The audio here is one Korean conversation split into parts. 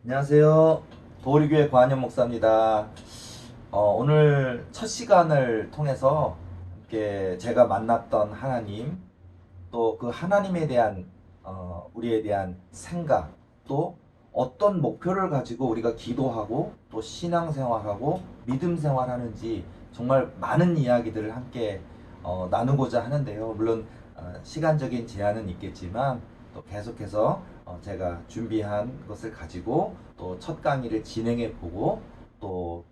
안녕하세요. 도리교회 관현 목사입니다. 오늘 첫 시간을 통해서 이렇게 제가 만났던 하나님, 또 그 하나님에 대한 우리에 대한 생각, 또 어떤 목표를 가지고 우리가 기도하고 또 신앙생활하고 믿음 생활하는지 정말 많은 이야기들을 함께 나누고자 하는데요. 물론 시간적인 제한은 있겠지만 또 계속해서 제가 준비한 것을 가지고 또 첫 강의를 진행해 보고 또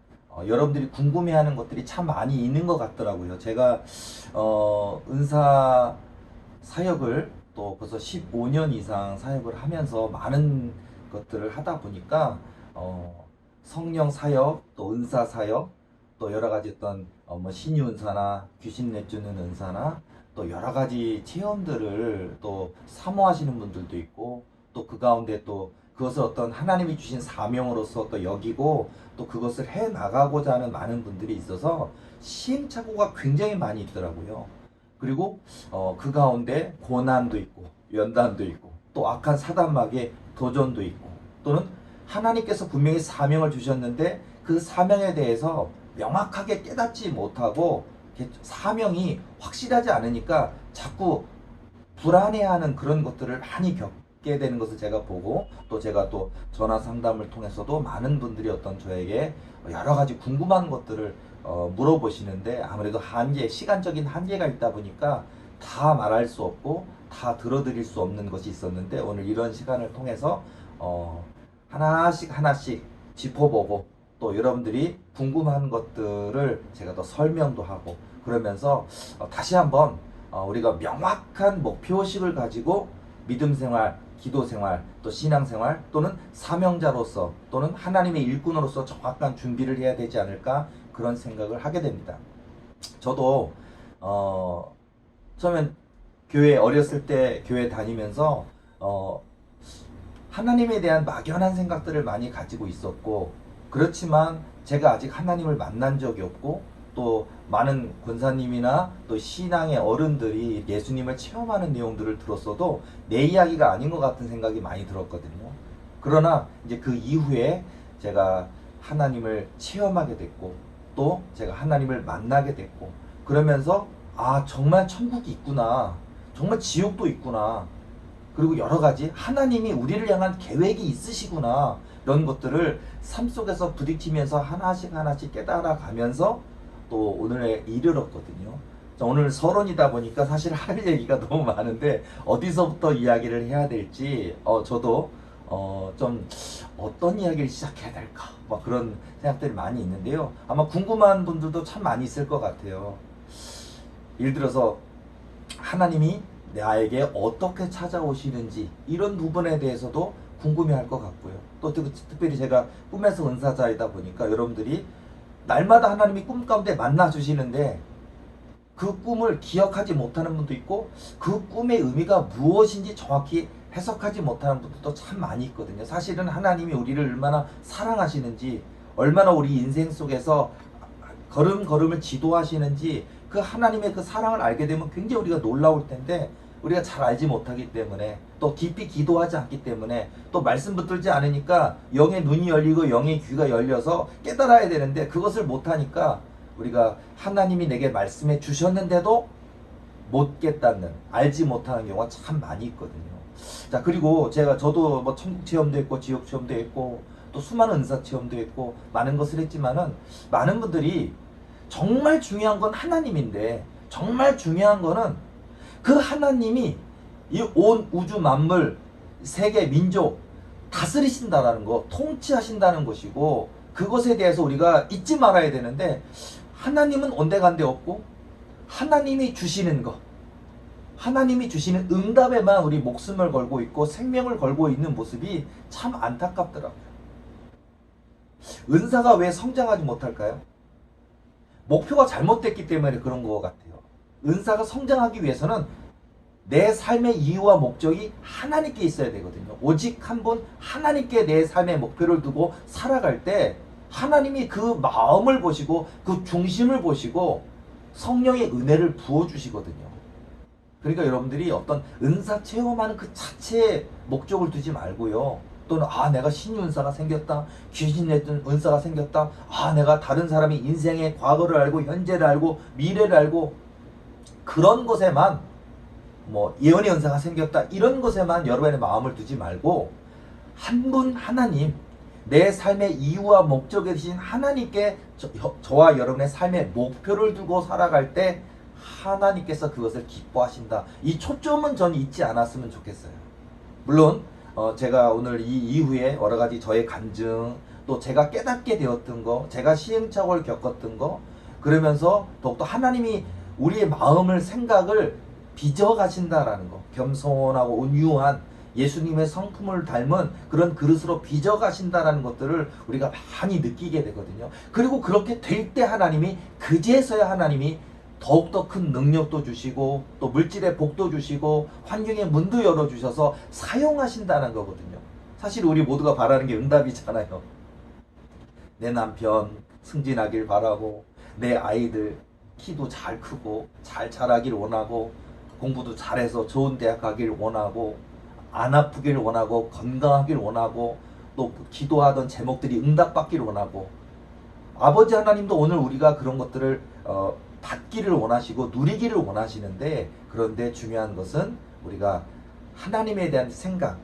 여러분들이 궁금해하는 것들이 참 많이 있는 것 같더라고요. 제가 은사 사역을 또 벌써 15년 이상 사역을 하면서 많은 것들을 하다 보니까 성령 사역, 또 은사 사역, 또 여러 가지 어떤 뭐 신유 은사나 귀신 내쫓는 은사나 또 여러 가지 체험들을 또 사모하시는 분들도 있고 또 그 가운데 또 그것을 어떤 하나님이 주신 사명으로서 또 여기고 또 그것을 해 나가고자 하는 많은 분들이 있어서 시행착오가 굉장히 많이 있더라고요. 그리고 그 가운데 고난도 있고 연단도 있고 또 악한 사단막의 도전도 있고 또는 하나님께서 분명히 사명을 주셨는데 그 사명에 대해서 명확하게 깨닫지 못하고 사명이 확실하지 않으니까 자꾸 불안해하는 그런 것들을 많이 겪게 되는 것을 제가 보고 또 제가 또 전화 상담을 통해서도 많은 분들이 어떤 저에게 여러 가지 궁금한 것들을 물어보시는데 아무래도 시간적인 한계가 있다 보니까 다 말할 수 없고 다 들어드릴 수 없는 것이 있었는데 오늘 이런 시간을 통해서 하나씩 하나씩 짚어보고 또 여러분들이 궁금한 것들을 제가 더 설명도 하고 그러면서 다시 한번 우리가 명확한 목표의식을 가지고 믿음 생활, 기도 생활, 또 신앙 생활 또는 사명자로서 또는 하나님의 일꾼으로서 정확한 준비를 해야 되지 않을까 그런 생각을 하게 됩니다. 저도 처음엔 교회 어렸을 때 교회 다니면서 하나님에 대한 막연한 생각들을 많이 가지고 있었고 그렇지만 제가 아직 하나님을 만난 적이 없고 또 많은 권사님이나 또 신앙의 어른들이 예수님을 체험하는 내용들을 들었어도 내 이야기가 아닌 것 같은 생각이 많이 들었거든요. 그러나 이제 그 이후에 제가 하나님을 체험하게 됐고 또 제가 하나님을 만나게 됐고 그러면서 아 정말 천국이 있구나 정말 지옥도 있구나 그리고 여러 가지 하나님이 우리를 향한 계획이 있으시구나 이런 것들을 삶 속에서 부딪히면서 하나씩 하나씩 깨달아 가면서 또 오늘에 이르렀거든요. 오늘 서론이다 보니까 사실 할 얘기가 너무 많은데 어디서부터 이야기를 해야 될지 저도 좀 어떤 이야기를 시작해야 될까 막 그런 생각들이 많이 있는데요. 아마 궁금한 분들도 참 많이 있을 것 같아요. 예를 들어서 하나님이 나에게 어떻게 찾아오시는지 이런 부분에 대해서도 궁금해할 것 같고요. 또 특별히 제가 꿈에서 은사자이다 보니까 여러분들이 날마다 하나님이 꿈 가운데 만나 주시는데 그 꿈을 기억하지 못하는 분도 있고 그 꿈의 의미가 무엇인지 정확히 해석하지 못하는 분들도 참 많이 있거든요. 사실은 하나님이 우리를 얼마나 사랑하시는지 얼마나 우리 인생 속에서 걸음걸음을 지도하시는지 그 하나님의 그 사랑을 알게 되면 굉장히 우리가 놀라울 텐데 우리가 잘 알지 못하기 때문에 또 깊이 기도하지 않기 때문에 또 말씀 붙들지 않으니까 영의 눈이 열리고 영의 귀가 열려서 깨달아야 되는데 그것을 못하니까 우리가 하나님이 내게 말씀해 주셨는데도 못 깨닫는 알지 못하는 경우가 참 많이 있거든요. 자 그리고 저도 뭐 천국 체험도 했고 지옥 체험도 했고 또 수많은 은사 체험도 했고 많은 것을 했지만은 많은 분들이 정말 중요한 건 하나님인데 정말 중요한 거는 그 하나님이 이 온 우주 만물 세계 민족 다스리신다라는 거 통치하신다는 것이고 그것에 대해서 우리가 잊지 말아야 되는데 하나님은 온데간데 없고 하나님이 주시는 것 하나님이 주시는 응답에만 우리 목숨을 걸고 있고 생명을 걸고 있는 모습이 참 안타깝더라고요. 은사가 왜 성장하지 못할까요? 목표가 잘못됐기 때문에 그런 것 같아요. 은사가 성장하기 위해서는 내 삶의 이유와 목적이 하나님께 있어야 되거든요. 오직 한 분 하나님께 내 삶의 목표를 두고 살아갈 때 하나님이 그 마음을 보시고 그 중심을 보시고 성령의 은혜를 부어주시거든요. 그러니까 여러분들이 어떤 은사 체험하는 그 자체에 목적을 두지 말고요. 또는 내가 신유 은사가 생겼다, 귀신 냈던 은사가 생겼다, 내가 다른 사람이 인생의 과거를 알고 현재를 알고 미래를 알고 그런 것에만 뭐 예언의 은사가 생겼다 이런 것에만 여러분의 마음을 두지 말고 한 분 하나님, 내 삶의 이유와 목적이 되신 하나님께 저와 여러분의 삶의 목표를 두고 살아갈 때 하나님께서 그것을 기뻐하신다. 이 초점은 전 잊지 않았으면 좋겠어요. 물론 제가 오늘 이 이후에 여러 가지 저의 간증, 또 제가 깨닫게 되었던 거, 제가 시행착오를 겪었던 거, 그러면서 더욱더 하나님이 우리의 마음을, 생각을 빚어가신다라는 거, 겸손하고 온유한 예수님의 성품을 닮은 그런 그릇으로 빚어가신다라는 것들을 우리가 많이 느끼게 되거든요. 그리고 그렇게 될 때 하나님이, 그제서야 하나님이 더욱더 큰 능력도 주시고 또 물질의 복도 주시고 환경의 문도 열어주셔서 사용하신다는 거거든요. 사실 우리 모두가 바라는 게 응답이잖아요. 내 남편 승진하길 바라고, 내 아이들 키도 잘 크고 잘 자라길 원하고, 공부도 잘해서 좋은 대학 가길 원하고, 안 아프길 원하고, 건강하길 원하고, 또 기도하던 제목들이 응답받기를 원하고, 아버지 하나님도 오늘 우리가 그런 것들을 받기를 원하시고 누리기를 원하시는데, 그런데 중요한 것은 우리가 하나님에 대한 생각,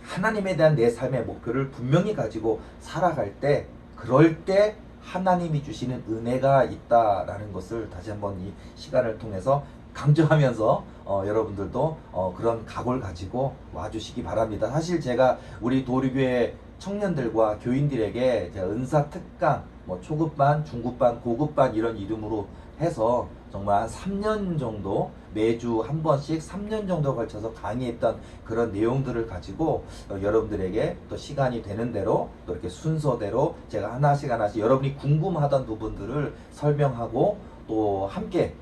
하나님에 대한 내 삶의 목표를 분명히 가지고 살아갈 때, 그럴 때 하나님이 주시는 은혜가 있다라는 것을 다시 한번 이 시간을 통해서 강조하면서 여러분들도 그런 각오를 가지고 와주시기 바랍니다. 사실 제가 우리 도리교회 청년들과 교인들에게 제가 은사 특강, 뭐 초급반, 중급반, 고급반 이런 이름으로 해서 정말 한 3년 정도 매주 한 번씩 3년 정도 걸쳐서 강의했던 그런 내용들을 가지고 여러분들에게 또 시간이 되는 대로 또 이렇게 순서대로 제가 하나씩 여러분이 궁금하던 부분들을 설명하고 또 함께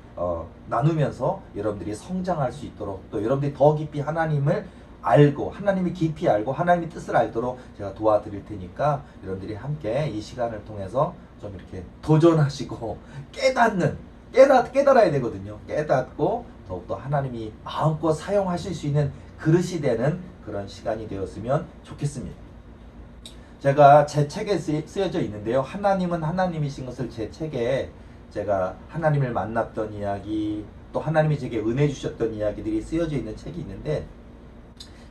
나누면서 여러분들이 성장할 수 있도록, 또 여러분들이 더 깊이 하나님을 알고, 하나님이 깊이 알고 하나님의 뜻을 알도록 제가 도와드릴 테니까 여러분들이 함께 이 시간을 통해서 좀 이렇게 도전하시고 깨달아야 되거든요. 깨닫고 더욱더 하나님이 마음껏 사용하실 수 있는 그릇이 되는 그런 시간이 되었으면 좋겠습니다. 제가 제 책에 쓰여져 있는데요. 하나님은 하나님이신 것을, 제 책에 제가 하나님을 만났던 이야기, 또 하나님이 제게 은혜 주셨던 이야기들이 쓰여져 있는 책이 있는데,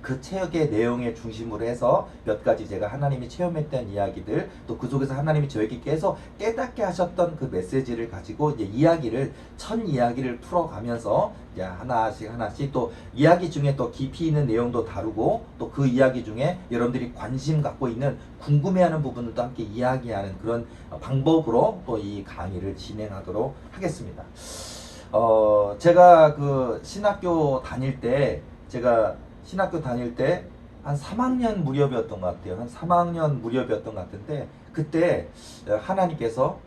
그 책의 내용의 중심으로 해서 몇 가지 제가 하나님이 체험했던 이야기들, 또 그 속에서 하나님이 저에게 계속 깨닫게 하셨던 그 메시지를 가지고 이제 첫 이야기를 풀어가면서 이제 하나씩 또 이야기 중에 또 깊이 있는 내용도 다루고, 또 그 이야기 중에 여러분들이 관심 갖고 있는, 궁금해하는 부분들도 함께 이야기하는 그런 방법으로 또 이 강의를 진행하도록 하겠습니다. 제가 그 신학교 다닐 때 한 3학년 무렵이었던 것 같아요. 한 3학년 무렵이었던 것 같은데, 그때 하나님께서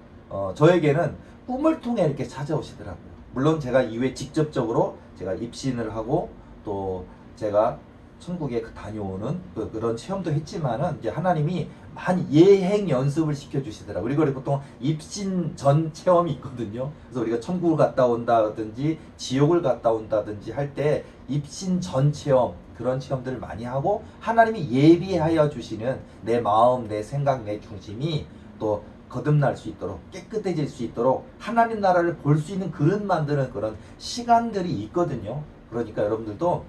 저에게는 꿈을 통해 이렇게 찾아오시더라고요. 물론 제가 이후에 직접적으로 제가 입신을 하고 또 제가 천국에 다녀오는 그런 체험도 했지만은, 이제 하나님이 많이 예행 연습을 시켜주시더라고요. 우리가 보통 입신 전 체험이 있거든요. 그래서 우리가 천국을 갔다 온다든지 지옥을 갔다 온다든지 할 때 입신 전 체험, 그런 체험들을 많이 하고, 하나님이 예비하여 주시는 내 마음, 내 생각, 내 중심이 또 거듭날 수 있도록, 깨끗해질 수 있도록 하나님 나라를 볼 수 있는 그릇 만드는 그런 시간들이 있거든요. 그러니까 여러분들도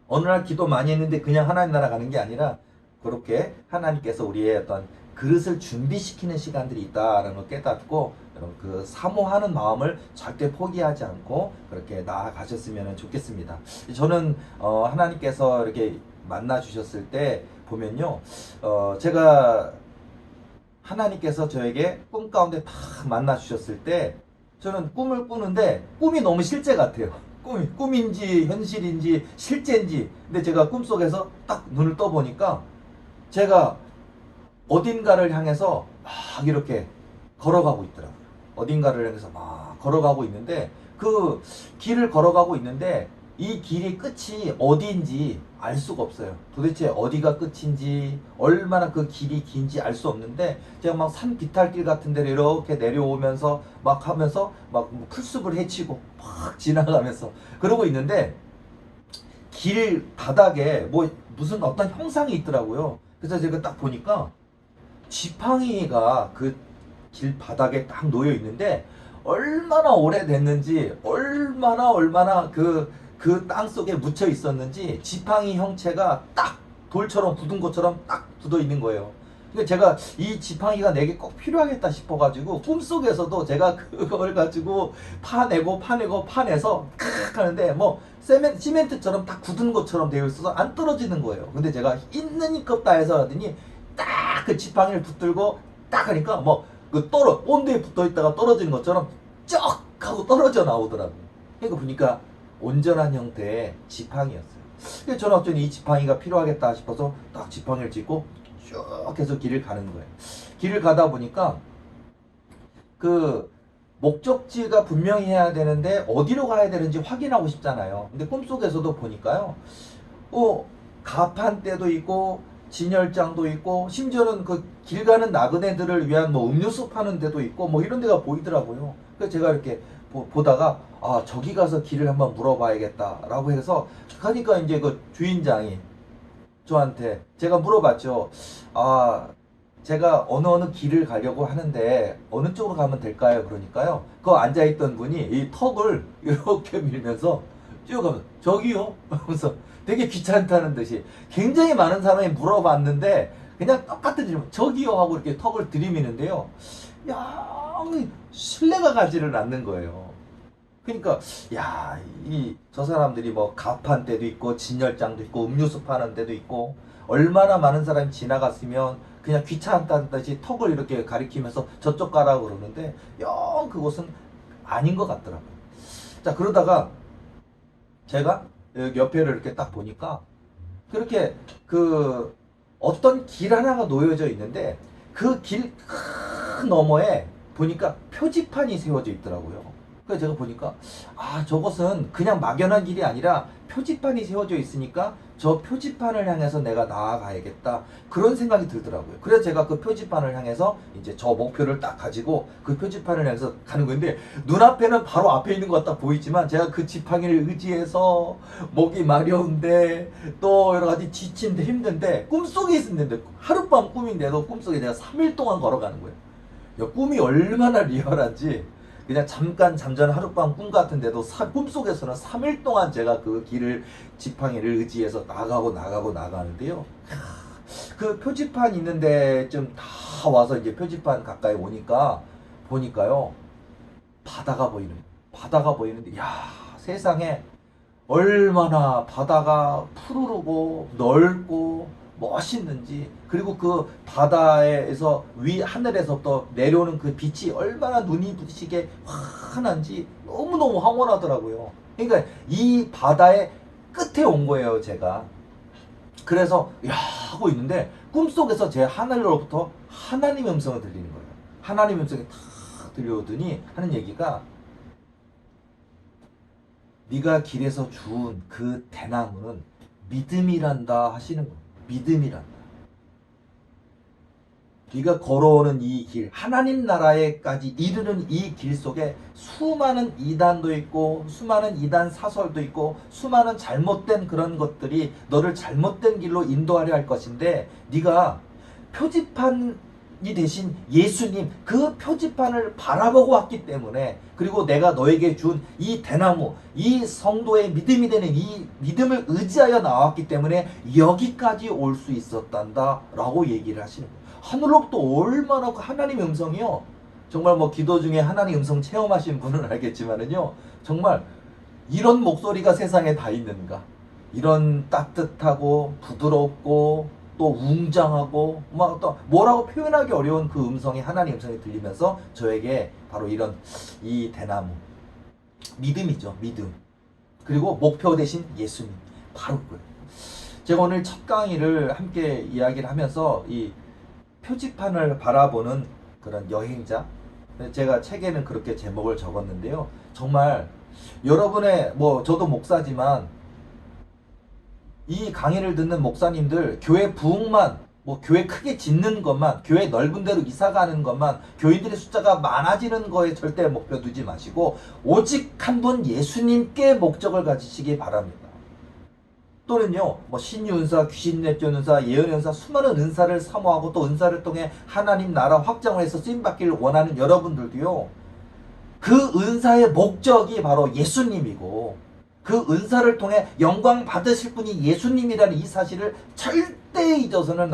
어느 날 기도 많이 했는데 그냥 하나님 나라 가는 게 아니라, 그렇게 하나님께서 우리의 어떤 그릇을 준비시키는 시간들이 있다라는 걸 깨닫고, 여러분 그 사모하는 마음을 절대 포기하지 않고 그렇게 나아가셨으면 좋겠습니다. 저는 하나님께서 이렇게 만나 주셨을 때 보면요, 제가 하나님께서 저에게 꿈 가운데 딱 만나 주셨을 때, 저는 꿈을 꾸는데 꿈이 너무 실제 같아요. 꿈인지 현실인지 실제인지. 근데 제가 꿈속에서 딱 눈을 떠보니까 제가 어딘가를 향해서 막 이렇게 걸어가고 있더라고요. 어딘가를 향해서 막 걸어가고 있는데, 그 길을 걸어가고 있는데 이 길이 끝이 어디인지 알 수가 없어요. 도대체 어디가 끝인지, 얼마나 그 길이 긴지 알 수 없는데, 제가 막 산 비탈길 같은 데를 이렇게 내려오면서 막 하면서 막 풀숲을 헤치고 막 지나가면서 그러고 있는데, 길 바닥에 뭐 무슨 어떤 형상이 있더라고요. 그래서 제가 딱 보니까 지팡이가 그 길 바닥에 딱 놓여 있는데 얼마나 오래됐는지 얼마나 그 땅 속에 묻혀 있었는지 지팡이 형체가 딱 돌처럼 굳은 것처럼 딱 굳어 있는 거예요. 그러니까 제가 이 지팡이가 내게 꼭 필요하겠다 싶어가지고 꿈속에서도 제가 그걸 가지고 파내서 칵 하는데 뭐 시멘트처럼 딱 굳은 것처럼 되어 있어서 안 떨어지는 거예요. 근데 제가 있는 힘껏 다 해서 하더니 딱 그 지팡이를 붙들고 딱 하니까 뭐 그 온도에 붙어 있다가 떨어지는 것처럼 쩍 하고 떨어져 나오더라고요. 그러니까 보니까 온전한 형태의 지팡이였어요. 그래서 저는 어쩌니 이 지팡이가 필요하겠다 싶어서 딱 지팡이를 짚고 쭉 해서 길을 가는 거예요. 길을 가다 보니까 그 목적지가 분명히 해야 되는데 어디로 가야 되는지 확인하고 싶잖아요. 근데 꿈속에서도 보니까요. 가판대도 있고 진열장도 있고 심지어는 그 길 가는 나그네들을 위한 뭐 음료수 파는 데도 있고 뭐 이런 데가 보이더라고요. 그래서 제가 이렇게 보다가 저기 가서 길을 한번 물어봐야겠다라고 해서 가니까 이제 그 주인장이 저한테 제가 물어봤죠. 제가 어느 길을 가려고 하는데 어느 쪽으로 가면 될까요? 그러니까요. 그 앉아있던 분이 이 턱을 이렇게 밀면서 쭉 가면 저기요? 하면서 되게 귀찮다는 듯이 굉장히 많은 사람이 물어봤는데 그냥 똑같은 질문 저기요? 하고 이렇게 턱을 들이미는데요. 영 신뢰가 가지를 않는 거예요. 그러니까 저 사람들이 뭐 가판대도 있고 진열장도 있고 음료수 파는 데도 있고 얼마나 많은 사람이 지나갔으면 그냥 귀찮다는 듯이 턱을 이렇게 가리키면서 저쪽 가라고 그러는데 영 그곳은 아닌 것 같더라고요. 자, 그러다가 제가 여기 옆에를 이렇게 딱 보니까 그렇게 그 어떤 길 하나가 놓여져 있는데 그 길 큰 너머에 보니까 표지판이 세워져 있더라고요. 그래서 제가 보니까 저것은 그냥 막연한 길이 아니라 표지판이 세워져 있으니까 저 표지판을 향해서 내가 나아가야겠다 그런 생각이 들더라고요. 그래서 제가 그 표지판을 향해서 이제 저 목표를 딱 가지고 그 표지판을 향해서 가는 건데 눈앞에는 바로 앞에 있는 것 같다 보이지만 제가 그 지팡이를 의지해서 목이 마려운데 또 여러 가지 지친데 힘든데 꿈속에 있었는데 하룻밤 꿈인데도 꿈속에 내가 3일 동안 걸어가는 거예요. 꿈이 얼마나 리얼한지 그냥 잠깐 잠자는 하룻밤 꿈 같은데도 꿈속에서는 3일 동안 제가 그 길을 지팡이를 의지해서 나가는데요. 그 표지판 있는 데쯤 다 와서 이제 표지판 가까이 보니까요. 바다가 보이는데 세상에 얼마나 바다가 푸르르고 넓고 멋있는지 그리고 그 바다에서 하늘에서부터 내려오는 그 빛이 얼마나 눈이 부시게 환한지 너무너무 황홀하더라고요. 그러니까 이 바다의 끝에 온 거예요, 제가. 그래서 하고 있는데 꿈속에서 제 하늘로부터 하나님의 음성을 들리는 거예요. 하나님의 음성이 탁 들려오더니 하는 얘기가 네가 길에서 주운 그 대나무는 믿음이란다 하시는 거예요. 믿음이란다. 네가 걸어오는 이 길, 하나님 나라에까지 이르는 이 길 속에 수많은 이단도 있고 수많은 이단 사설도 있고 수많은 잘못된 그런 것들이 너를 잘못된 길로 인도하려 할 것인데 네가 표지판이 대신 예수님 그 표지판을 바라보고 왔기 때문에 그리고 내가 너에게 준 이 대나무 이 성도의 믿음이 되는 이 믿음을 의지하여 나왔기 때문에 여기까지 올 수 있었단다 라고 얘기를 하시는 거예요. 하늘로부터 얼마나 하나님의 음성이요. 정말 뭐 기도 중에 하나님 음성 체험하신 분은 알겠지만은요. 정말 이런 목소리가 세상에 다 있는가. 이런 따뜻하고 부드럽고 또 웅장하고 막 또 뭐라고 표현하기 어려운 그 음성이 하나님 음성이 들리면서 저에게 바로 이 대나무 믿음이죠. 믿음. 그리고 목표 대신 예수님. 바로 그거예요. 제가 오늘 첫 강의를 함께 이야기를 하면서 이 표지판을 바라보는 그런 여행자. 제가 책에는 그렇게 제목을 적었는데요. 정말 여러분의 저도 목사지만 이 강의를 듣는 목사님들 교회 부흥만 교회 크게 짓는 것만 교회 넓은 데로 이사 가는 것만 교인들의 숫자가 많아지는 거에 절대 목표 두지 마시고 오직 한 분 예수님께 목적을 가지시기 바랍니다. 또는요, 뭐 신유은사, 귀신내쫓는사, 예언연사 수많은 은사를 사모하고 또 은사를 통해 하나님 나라 확장을 해서 쓰임받기를 원하는 여러분들도요, 그 은사의 목적이 바로 예수님이고 그 은사를 통해 영광 받으실 분이 예수님이라는 이 사실을 절대 잊어서는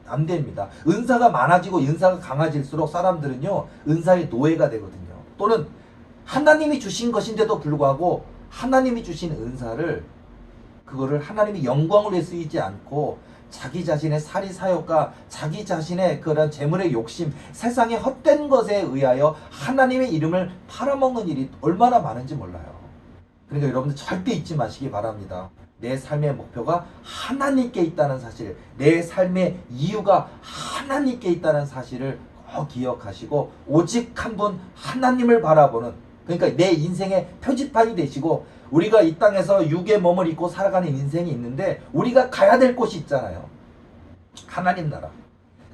안 됩니다. 은사가 많아지고 은사가 강해질수록 사람들은요, 은사의 노예가 되거든요. 또는 하나님이 주신 것인데도 불구하고 하나님이 주신 은사를 그거를 하나님의 영광을 위해 쓰이지 않고 자기 자신의 사리사욕과 자기 자신의 그런 재물의 욕심, 세상의 헛된 것에 의하여 하나님의 이름을 팔아먹는 일이 얼마나 많은지 몰라요. 그러니까 여러분들 절대 잊지 마시기 바랍니다. 내 삶의 목표가 하나님께 있다는 사실, 내 삶의 이유가 하나님께 있다는 사실을 꼭 기억하시고 오직 한 분 하나님을 바라보는, 그러니까 내 인생의 표지판이 되시고, 우리가 이 땅에서 육의 몸을 입고 살아가는 인생이 있는데 우리가 가야 될 곳이 있잖아요. 하나님 나라.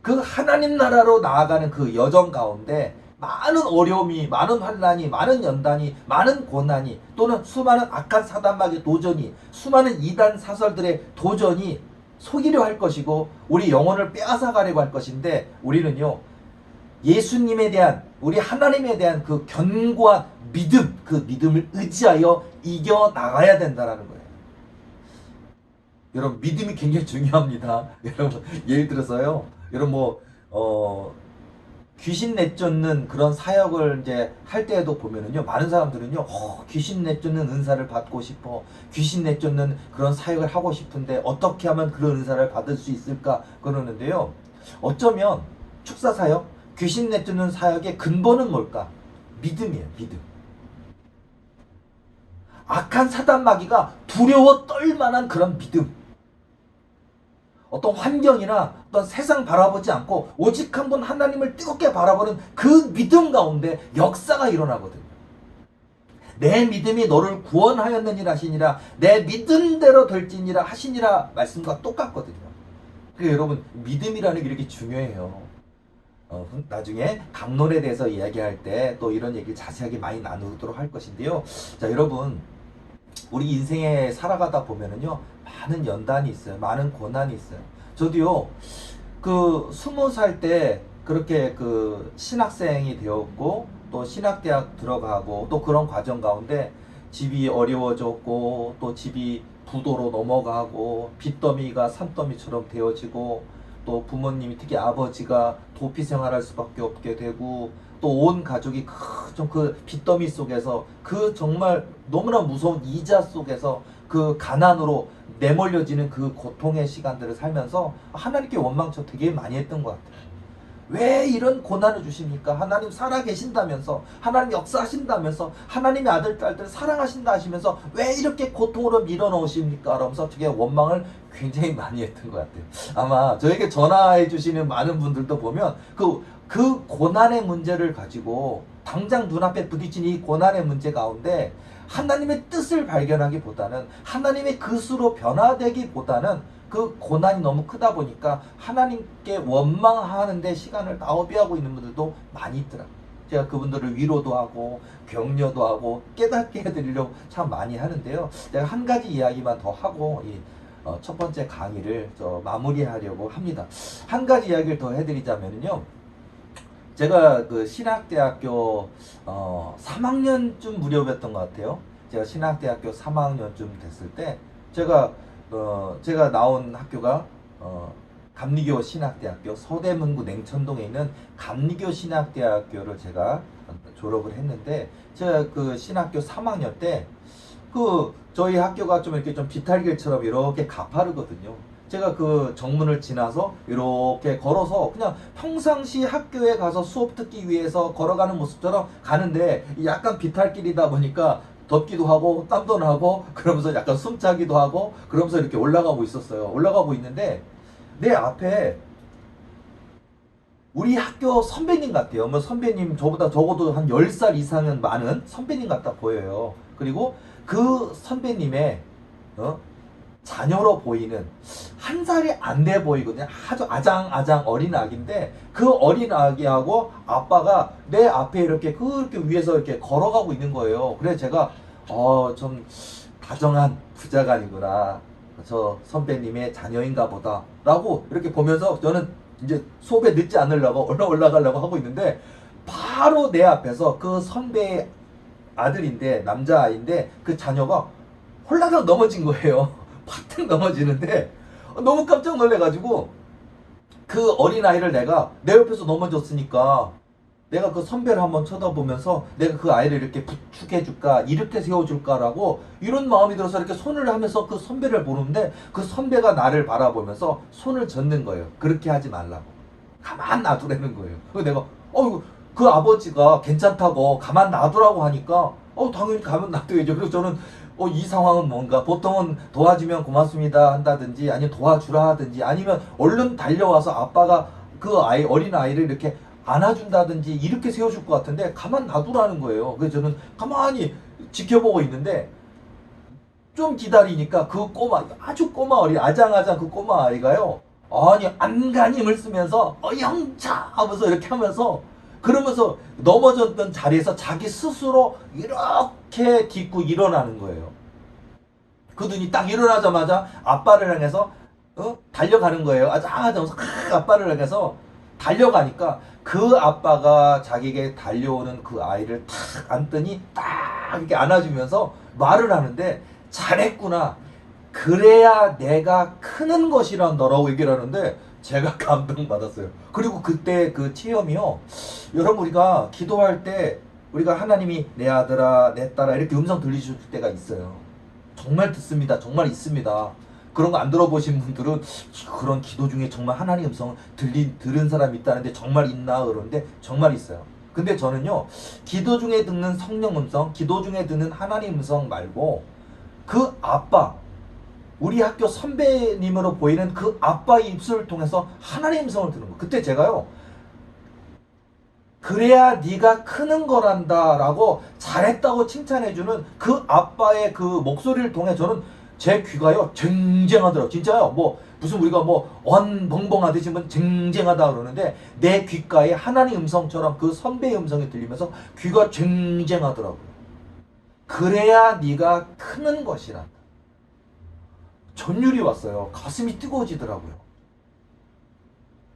그 하나님 나라로 나아가는 그 여정 가운데 많은 어려움이, 많은 환난이, 많은 연단이, 많은 고난이, 또는 수많은 악한 사단마귀의 도전이, 수많은 이단 사설들의 도전이 속이려 할 것이고 우리 영혼을 빼앗아가려고 할 것인데, 우리는요, 예수님에 대한, 우리 하나님에 대한 그 견고한 믿음, 그 믿음을 의지하여 이겨나가야 된다는 거예요. 여러분, 믿음이 굉장히 중요합니다. 여러분, 예를 들어서요, 여러분 귀신 내쫓는 그런 사역을 이제 할 때에도 보면은요, 많은 사람들은요, 귀신 내쫓는 은사를 받고 싶어, 귀신 내쫓는 그런 사역을 하고 싶은데 어떻게 하면 그런 은사를 받을 수 있을까 그러는데요, 어쩌면 축사 사역, 귀신 내쫓는 사역의 근본은 뭘까? 믿음이에요. 믿음. 악한 사단 마귀가 두려워 떨만한 그런 믿음. 어떤 환경이나 어떤 세상 바라보지 않고 오직 한 분 하나님을 뜨겁게 바라보는 그 믿음 가운데 역사가 일어나거든요. 내 믿음이 너를 구원하였느니라 하시니라, 내 믿음대로 될지니라 하시니라 말씀과 똑같거든요. 그러니까 여러분, 믿음이라는 게 이렇게 중요해요. 나중에 강론에 대해서 이야기할 때 또 이런 얘기를 자세하게 많이 나누도록 할 것인데요. 자, 여러분, 우리 인생에 살아가다 보면은요, 많은 연단이 있어요. 많은 고난이 있어요. 저도요, 20살 때 그렇게 신학생이 되었고, 또 신학대학 들어가고, 또 그런 과정 가운데 집이 어려워졌고, 또 집이 부도로 넘어가고, 빚더미가 산더미처럼 되어지고, 또 부모님이, 특히 아버지가 도피 생활할 수밖에 없게 되고, 또 온 가족이 그 빚더미 속에서 그 정말 너무나 무서운 이자 속에서 그 가난으로 내몰려지는 그 고통의 시간들을 살면서 하나님께 원망처 되게 많이 했던 것 같아요. 왜 이런 고난을 주십니까? 하나님 살아 계신다면서, 하나님 역사하신다면서, 하나님의 아들, 딸들 사랑하신다 하시면서 왜 이렇게 고통으로 밀어넣으십니까? 라면서 되게 원망을 굉장히 많이 했던 것 같아요. 아마 저에게 전화해 주시는 많은 분들도 보면 그 고난의 문제를 가지고 당장 눈앞에 부딪힌 이 고난의 문제 가운데 하나님의 뜻을 발견하기보다는, 하나님의 그수로 변화되기보다는 그 고난이 너무 크다 보니까 하나님께 원망하는 데 시간을 낭비하고 있는 분들도 많이 있더라고요. 제가 그분들을 위로도 하고 격려도 하고 깨닫게 해드리려고 참 많이 하는데요. 제가 한 가지 이야기만 더 하고 첫 번째 강의를 마무리하려고 합니다. 한 가지 이야기를 더 해드리자면요, 제가 신학대학교 3학년쯤 무렵이었던 것 같아요. 제가 신학대학교 3학년쯤 됐을 때 제가 나온 학교가 감리교 신학대학교, 서대문구 냉천동에 있는 감리교 신학대학교를 제가 졸업을 했는데, 제가 신학교 3학년 때 저희 학교가 좀 이렇게 좀 비탈길처럼 이렇게 가파르거든요. 제가 정문을 지나서 이렇게 걸어서 그냥 평상시 학교에 가서 수업 듣기 위해서 걸어가는 모습처럼 가는데, 약간 비탈길이다 보니까 덥기도 하고 땀도 나고 그러면서 약간 숨차기도 하고 그러면서 이렇게 올라가고 있었어요. 올라가고 있는데 내 앞에 우리 학교 선배님 같아요. 선배님, 저보다 적어도 한 10살 이상은 많은 선배님 같아 보여요. 그리고 그 선배님의 자녀로 보이는, 한 살이 안 돼 보이거든요. 아주 아장아장 어린 아기인데 그 어린 아기하고 아빠가 내 앞에 이렇게 그렇게 위에서 이렇게 걸어가고 있는 거예요. 그래서 제가 좀 다정한 부자간이구나, 저 선배님의 자녀인가 보다 라고 이렇게 보면서 저는 이제 수업에 늦지 않으려고 올라가려고 하고 있는데 바로 내 앞에서 그 선배의 아들인데 남자아이인데 그 자녀가 홀라당 넘어진 거예요. 파腾넘어지는데 너무 깜짝 놀래가지고 그 어린아이를 내가 내 옆에서 넘어졌으니까 내가 그 선배를 한번 쳐다보면서 내가 그 아이를 이렇게 부축해줄까 이렇게 세워줄까라고 이런 마음이 들어서 이렇게 손을 하면서 그 선배를 보는데 그 선배가 나를 바라보면서 손을 젓는 거예요. 그렇게 하지 말라고. 가만 놔두라는 거예요. 그래서 내가 그 아버지가 괜찮다고 가만 놔두라고 하니까 당연히 가만 놔둬야죠. 그래서 저는 이 상황은 뭔가 보통은 도와주면 고맙습니다 한다든지 아니면 도와주라 하든지 아니면 얼른 달려와서 아빠가 그 아이 어린 아이를 이렇게 안아준다든지 이렇게 세워줄 것 같은데 가만 놔두라는 거예요. 그래서 저는 가만히 지켜보고 있는데 좀 기다리니까 그 꼬마 아주 꼬마 어린 아장아장 그 꼬마 아이가요 아니 안간힘을 쓰면서 영차 하면서 이렇게 하면서 그러면서 넘어졌던 자리에서 자기 스스로 이렇게 딛고 일어나는 거예요. 그러더니 딱 일어나자마자 아빠를 향해서 달려가는 거예요. 아장아장해서 아빠를 향해서 달려가니까 그 아빠가 자기에게 달려오는 그 아이를 탁 안더니 딱 이렇게 안아주면서 말을 하는데 잘했구나. 그래야 내가 크는 것이란 너라고 얘기를 하는데 제가 감동받았어요. 그리고 그때 그 체험이요. 여러분 우리가 기도할 때 우리가 하나님이 내 아들아 내 딸아 이렇게 음성 들리실 때가 있어요. 정말 듣습니다. 정말 있습니다. 그런 거 안 들어보신 분들은 그런 기도 중에 정말 하나님 음성을 들은 사람이 있다는데 정말 있나 그러는데 정말 있어요. 근데 저는요 기도 중에 듣는 성령 음성, 기도 중에 듣는 하나님 음성 말고 그 아빠 우리 학교 선배님으로 보이는 그 아빠의 입술을 통해서 하나님 음성을 들은 거. 그때 제가요 그래야 네가 크는 거란다 라고 잘했다고 칭찬해주는 그 아빠의 그 목소리를 통해 저는 제 귀가요 쟁쟁하더라고요. 진짜요. 뭐 무슨 우리가 뭐 언벙벙하듯이 뭐 쟁쟁하다 그러는데 내 귓가에 하나님 음성처럼 그 선배의 음성이 들리면서 귀가 쟁쟁하더라고요. 그래야 네가 크는 것이란다. 전율이 왔어요. 가슴이 뜨거워지더라고요.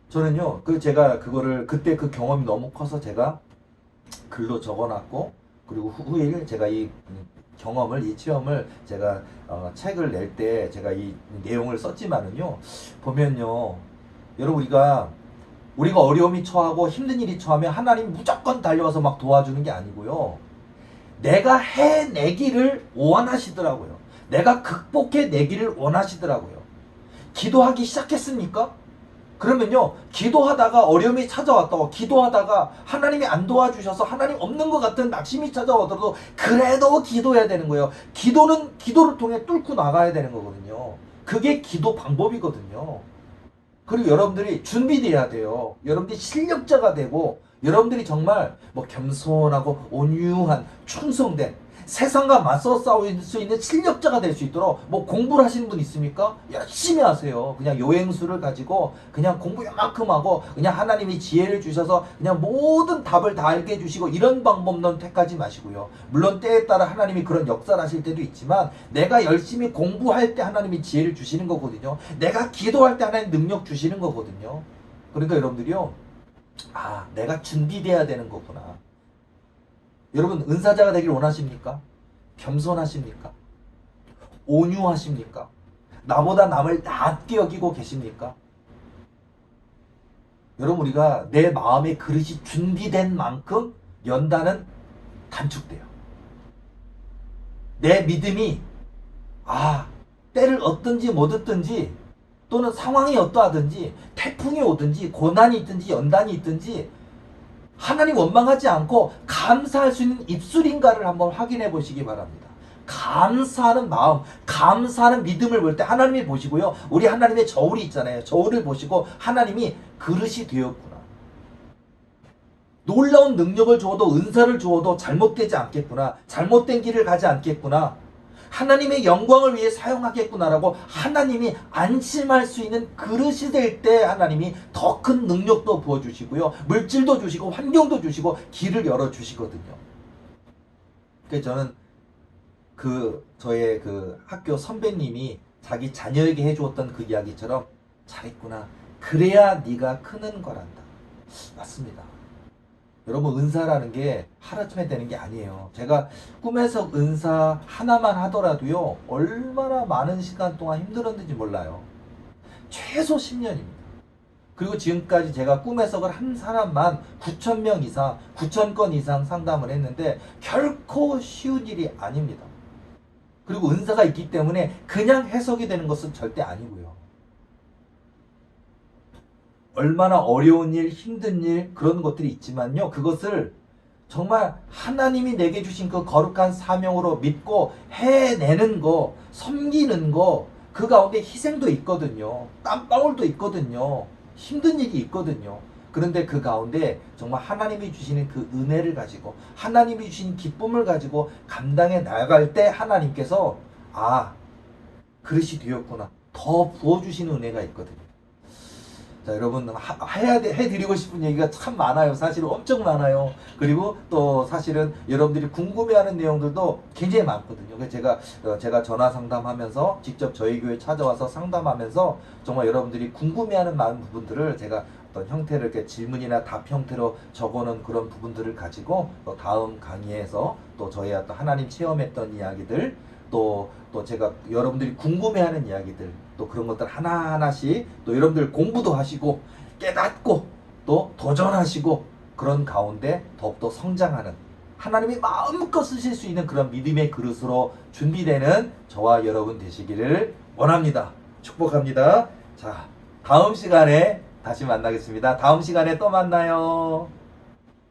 저는요, 제가 그거를, 그때 그 경험이 너무 커서 제가 글로 적어놨고, 그리고 후일 제가 이 경험을, 이 체험을 제가 책을 낼 때 제가 이 내용을 썼지만은요, 보면요, 여러분 우리가 어려움이 처하고 힘든 일이 처하면 하나님 무조건 달려와서 막 도와주는 게 아니고요, 내가 해내기를 원하시더라고요. 내가 극복해내기를 원하시더라고요. 기도하기 시작했습니까? 그러면요 기도하다가 어려움이 찾아왔다고 기도하다가 하나님이 안 도와주셔서 하나님 없는 것 같은 낙심이 찾아오더라도 그래도 기도해야 되는 거예요. 기도는 기도를 통해 뚫고 나가야 되는 거거든요. 그게 기도 방법이거든요. 그리고 여러분들이 준비돼야 돼요. 여러분들이 실력자가 되고 여러분들이 정말 뭐 겸손하고 온유한 충성된 세상과 맞서 싸울 수 있는 실력자가 될 수 있도록 뭐 공부를 하시는 분 있습니까? 열심히 하세요. 그냥 요행수를 가지고 그냥 공부 요만큼 하고 그냥 하나님이 지혜를 주셔서 그냥 모든 답을 다 알게 해주시고 이런 방법론 택하지 마시고요. 물론 때에 따라 하나님이 그런 역사를 하실 때도 있지만 내가 열심히 공부할 때 하나님이 지혜를 주시는 거거든요. 내가 기도할 때 하나님 능력 주시는 거거든요. 그러니까 여러분들이요. 내가 준비돼야 되는 거구나. 여러분 은사자가 되길 원하십니까? 겸손하십니까? 온유하십니까? 나보다 남을 낮게 여기고 계십니까? 여러분 우리가 내 마음의 그릇이 준비된 만큼 연단은 단축돼요. 내 믿음이 때를 얻든지 못 얻든지 또는 상황이 어떠하든지 태풍이 오든지 고난이 있든지 연단이 있든지 하나님 원망하지 않고 감사할 수 있는 입술인가를 한번 확인해 보시기 바랍니다. 감사하는 마음, 감사하는 믿음을 볼 때 하나님이 보시고요. 우리 하나님의 저울이 있잖아요. 저울을 보시고 하나님이 그릇이 되었구나. 놀라운 능력을 주어도 은사를 주어도 잘못되지 않겠구나. 잘못된 길을 가지 않겠구나. 하나님의 영광을 위해 사용하겠구나라고 하나님이 안심할 수 있는 그릇이 될 때 하나님이 더 큰 능력도 부어주시고요. 물질도 주시고 환경도 주시고 길을 열어주시거든요. 그래서 저는 저의 그 학교 선배님이 자기 자녀에게 해주었던 그 이야기처럼 잘했구나. 그래야 네가 크는 거란다. 맞습니다. 여러분, 은사라는 게 하루아침에 되는 게 아니에요. 제가 꿈에서 은사 하나만 하더라도요, 얼마나 많은 시간 동안 힘들었는지 몰라요. 최소 10년입니다. 그리고 지금까지 제가 꿈해석을 한 사람만 9,000명 이상, 9,000건 이상 상담을 했는데 결코 쉬운 일이 아닙니다. 그리고 은사가 있기 때문에 그냥 해석이 되는 것은 절대 아니고요. 얼마나 어려운 일, 힘든 일, 그런 것들이 있지만요. 그것을 정말 하나님이 내게 주신 그 거룩한 사명으로 믿고 해내는 거, 섬기는 거, 그 가운데 희생도 있거든요. 땀방울도 있거든요. 힘든 일이 있거든요. 그런데 그 가운데 정말 하나님이 주시는 그 은혜를 가지고 하나님이 주신 기쁨을 가지고 감당해 나갈 때 하나님께서 아, 그릇이 되었구나. 더 부어주시는 은혜가 있거든요. 자, 여러분, 해드리고 싶은 얘기가 참 많아요. 사실은 엄청 많아요. 그리고 또 사실은 여러분들이 궁금해하는 내용들도 굉장히 많거든요. 그래서 제가 전화 상담하면서 직접 저희 교회 찾아와서 상담하면서 정말 여러분들이 궁금해하는 많은 부분들을 제가 어떤 형태를 이렇게 질문이나 답 형태로 적어놓은 그런 부분들을 가지고 또 다음 강의에서 또 저희 어떤 하나님 체험했던 이야기들 또 제가 여러분들이 궁금해하는 이야기들 또 그런 것들 하나하나씩 또 여러분들 공부도 하시고 깨닫고 또 도전하시고 그런 가운데 더욱더 성장하는 하나님이 마음껏 쓰실 수 있는 그런 믿음의 그릇으로 준비되는 저와 여러분 되시기를 원합니다. 축복합니다. 자, 다음 시간에 다시 만나겠습니다. 다음 시간에 또 만나요.